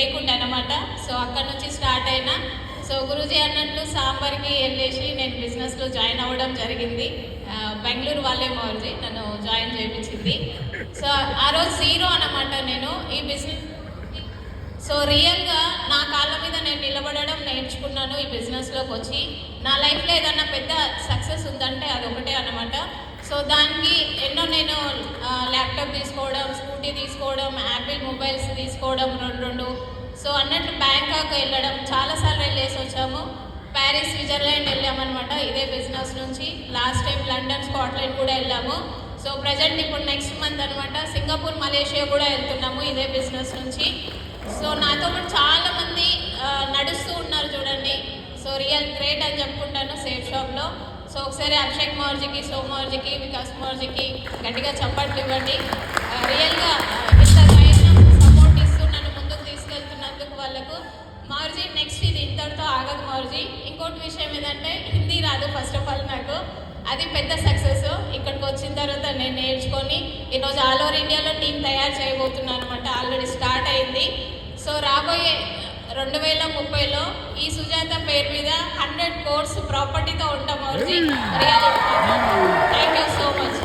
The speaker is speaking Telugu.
లేకుండే అనమాట. సో అక్కడ నుంచి స్టార్ట్ అయినా. సో గురూజీ అన్నట్లు సాంబార్కి వెళ్ళేసి నేను బిజినెస్లో జాయిన్ అవ్వడం జరిగింది. బెంగళూరు వాళ్ళే మౌర్జీ నన్ను జాయిన్ చేయించింది. సో ఆ రోజు జీరో అనమాట నేను ఈ బిజినెస్. సో రియల్గా నా కాళ్ళ మీద నేను నిలబడడం నేర్చుకున్నాను ఈ బిజినెస్లోకి వచ్చి. నా లైఫ్లో ఏదన్నా పెద్ద సక్సెస్ ఉందంటే అది ఒకటే అనమాట. సో దానికి ఎన్నో నేను ల్యాప్టాప్ తీసుకోవడం, స్కూటీ తీసుకోవడం, యాపిల్ మొబైల్స్ తీసుకోవడం రెండు. సో అన్నట్టు బ్యాంకాక్ వెళ్ళడం చాలాసార్లు వెళ్ళేసి వచ్చాము. ప్యారిస్, స్విట్జర్లాండ్ వెళ్ళామన్నమాట ఇదే బిజినెస్ నుంచి. లాస్ట్ టైం లండన్, స్కాట్లాండ్ కూడా వెళ్ళాము. సో ప్రజెంట్ ఇప్పుడు నెక్స్ట్ మంత్ అనమాట సింగపూర్, మలేషియా కూడా వెళ్తున్నాము ఇదే బిజినెస్ నుంచి. సో నాతో పాటు చాలామంది నడుస్తూ ఉన్నారు చూడండి. సో రియల్ గ్రేట్ అని చెప్పుకుంటాను సేఫ్ షాప్లో. సో ఒకసారి అభిషేక్ మౌర్జీకి, సోమౌర్జీకి, వికాస్ మౌర్జీకి గట్టిగా చప్పట్లు ఇవ్వండి. రియల్గా ఇంత ధైర్యం సపోర్ట్ ఇస్తూ నన్ను ముందుకు తీసుకెళ్తున్నందుకు వాళ్ళకు. మౌర్జీ నెక్స్ట్ ఇది ఇంతటితో ఆగదు మౌర్జీ. ఇంకోటి విషయం ఏంటంటే హిందీ రాదు ఫస్ట్ ఆఫ్ ఆల్ నాకు. అది పెద్ద సక్సెస్. ఇక్కడికి వచ్చిన తర్వాత నేను నేర్చుకొని ఈరోజు ఆల్ ఓవర్ ఇండియాలో టీం తయారు చేయబోతున్నాను అనమాట. ఆల్రెడీ స్టార్ట్ అయింది. సో రాబోయే 2030లో ఈ సుజాత పేరు మీద 100 crores ప్రాపర్టీతో ఉంటాం మౌర్జీ. Real thank you so much.